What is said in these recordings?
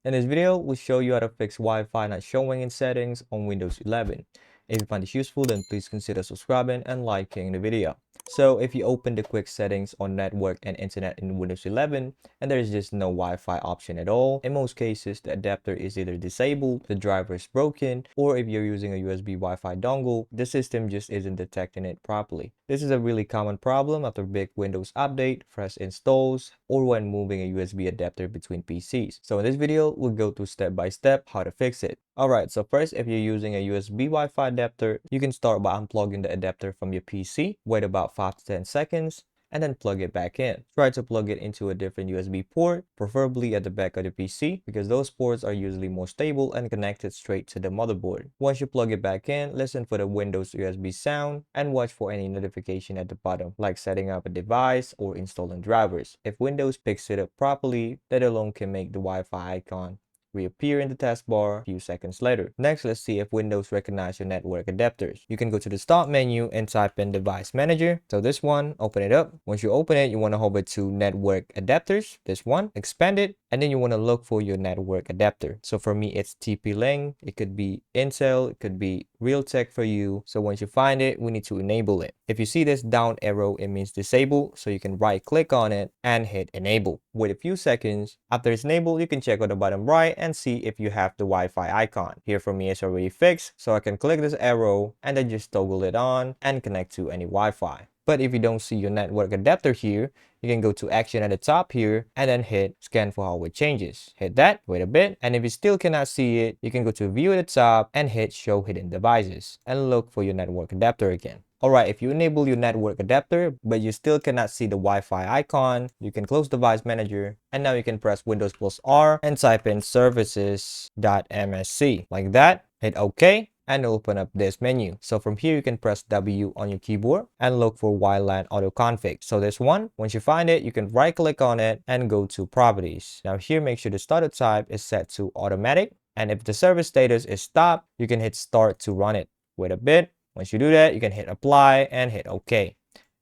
In this video, we'll show you how to fix Wi-Fi not showing in settings on Windows 11. If you find this useful, then please consider subscribing and liking the video. So if you open the quick settings on network and internet in Windows 11, and there is just no Wi-Fi option at all, in most cases, the adapter is either disabled, the driver is broken, or if you're using a USB Wi-Fi dongle, the system just isn't detecting it properly. This is a really common problem after big Windows update, fresh installs, or when moving a USB adapter between PCs. So in this video, we'll go through step by step how to fix it. Alright, so first, if you're using a USB Wi-Fi adapter, you can start by unplugging the adapter from your PC, wait about 5 to 10 seconds, and then plug it back in. Try to plug it into a different USB port, preferably at the back of the PC, because those ports are usually more stable and connected straight to the motherboard. Once you plug it back in, listen for the Windows USB sound and watch for any notification at the bottom, like setting up a device or installing drivers. If Windows picks it up properly, that alone can make the Wi-Fi icon reappear in the taskbar a few seconds later. Next, let's see if Windows recognizes your network adapters. You can go to the Start menu and type in Device Manager. So this one, open it up. Once you open it, you want to hover to Network Adapters. This one, expand it, and then you want to look for your network adapter. So for me, it's TP-Link. It could be Intel. It could be Realtek for you. So once you find it, we need to enable it. If you see this down arrow, it means disable. So you can right click on it and hit enable. Wait a few seconds. After it's enabled, you can check on the bottom right and see if you have the Wi-Fi icon. Here for me, it's already fixed. So I can click this arrow and then just toggle it on and connect to any Wi-Fi. But if you don't see your network adapter here, you can go to action at the top here and then hit scan for hardware changes. Hit that, wait a bit, and if you still cannot see it, you can go to view at the top and hit show hidden devices and look for your network adapter again. Alright, if you enable your network adapter, but you still cannot see the Wi-Fi icon, you can close Device Manager, and now you can press Windows plus R and type in services.msc. Like that, hit OK, and open up this menu. So from here, you can press W on your keyboard and look for WLAN auto config. So this one, once you find it, you can right click on it and go to properties. Now here, make sure the startup type is set to automatic. And if the service status is stop, you can hit start to run it. Wait a bit. Once you do that, you can hit apply and hit OK.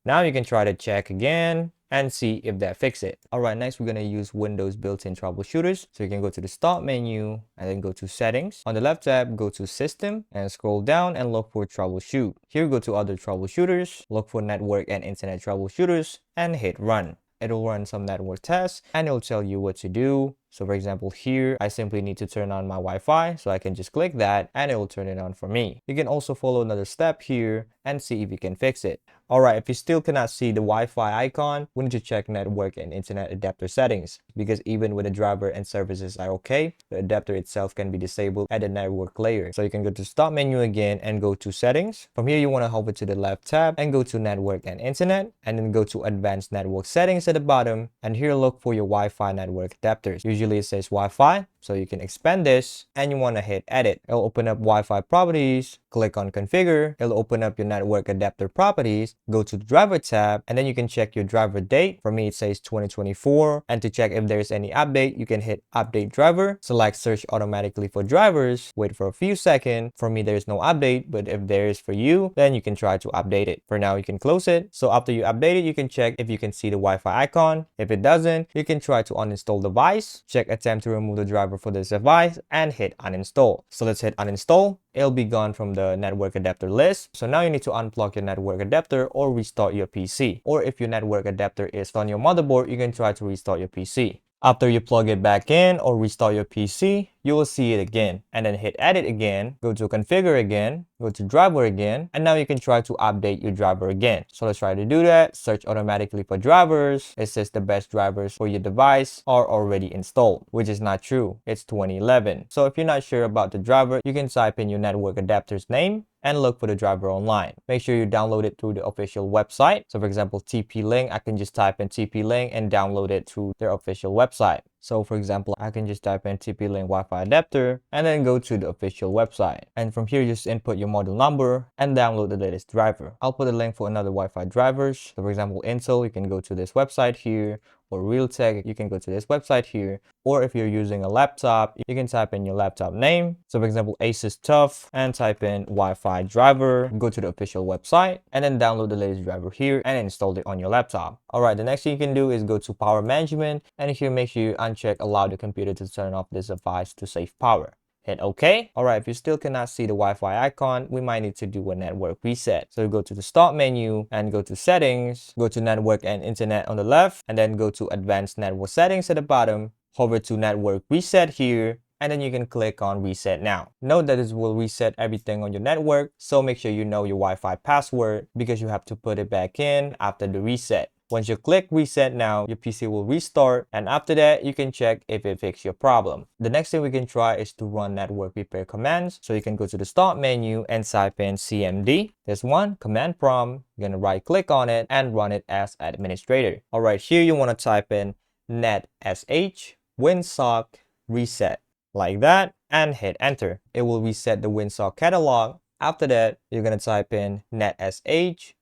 Now you can try to check again and see if that fixes it. Alright, next we're going to use Windows built-in troubleshooters. So you can go to the Start menu and then go to Settings. On the left tab, go to System and scroll down and look for Troubleshoot. Here, go to Other Troubleshooters, look for Network and Internet Troubleshooters, and hit Run. It'll run some network tests and it'll tell you what to do. So for example, here, I simply need to turn on my Wi-Fi. So I can just click that and it will turn it on for me. You can also follow another step here and see if you can fix it. Alright, if you still cannot see the Wi-Fi icon, we need to check network and internet adapter settings, because even when the driver and services are okay, the adapter itself can be disabled at the network layer. So you can go to Start menu again and go to Settings. From here, you want to hover to the left tab and go to Network and Internet, and then go to Advanced Network Settings at the bottom, and here look for your Wi-Fi network adapters. Usually it says Wi-Fi, so you can expand this and you want to hit Edit. It'll open up Wi-Fi properties, click on Configure, it'll open up your network adapter properties, go to the driver tab, and then you can check your driver date. For me, it says 2024, and to check if there's any update, you can hit Update Driver, select Search automatically for drivers, wait for a few seconds. For me, there's no update, but if there is for you, then you can try to update it. For now, you can close it. So after you update it, you can check if you can see the Wi-Fi icon. If it doesn't, you can try to uninstall the device, check attempt to remove the driver for this device, and hit uninstall. So let's hit uninstall. It'll be gone from the network adapter list. So now you need to unplug your network adapter or restart your PC. Or if your network adapter is on your motherboard, you can try to restart your PC. After you plug it back in or restart your PC, you will see it again, and then hit Edit again, go to Configure again, go to Driver again, and now you can try to update your driver again. So let's try to do that. Search automatically for drivers. It says the best drivers for your device are already installed, which is not true. It's 2011. So if you're not sure about the driver, you can type in your network adapter's name and look for the driver online. Make sure you download it through the official website. So for example, TP-Link, I can just type in TP-Link and download it through their official website. So for example, I can just type in TP-Link Wi-Fi adapter and then go to the official website. And from here, just input your model number and download the latest driver. I'll put a link for another Wi-Fi drivers. So for example, Intel, you can go to this website here, or Realtek, you can go to this website here. Or if you're using a laptop, you can type in your laptop name. So for example, Asus TUF, and type in Wi-Fi driver, go to the official website, and then download the latest driver here and install it on your laptop. All right, the next thing you can do is go to power management, and here make sure you uncheck allow the computer to turn off this device to save power. Hit OK. All right, if you still cannot see the Wi-Fi icon, we might need to do a network reset. So go to the start menu and go to settings, go to network and internet on the left, and then go to advanced network settings at the bottom, hover to network reset here, and then you can click on reset now. Note that this will reset everything on your network, so make sure you know your Wi-Fi password because you have to put it back in after the reset. Once you click reset now, your PC will restart, and after that, you can check if it fixed your problem. The next thing we can try is to run network repair commands. So you can go to the start menu and type in CMD. There's one command prompt. You're gonna right click on it and run it as administrator. All right, here you wanna type in netsh winsock reset like that and hit enter. It will reset the winsock catalog. After that, you're gonna type in netsh int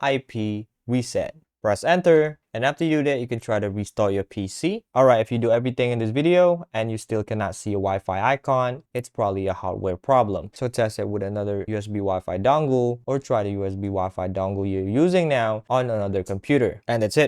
ip reset. Press enter, and after you do that, you can try to restart your PC. Alright, if you do everything in this video and you still cannot see a Wi-Fi icon, it's probably a hardware problem. So test it with another USB Wi-Fi dongle, or try the USB Wi-Fi dongle you're using now on another computer. And that's it.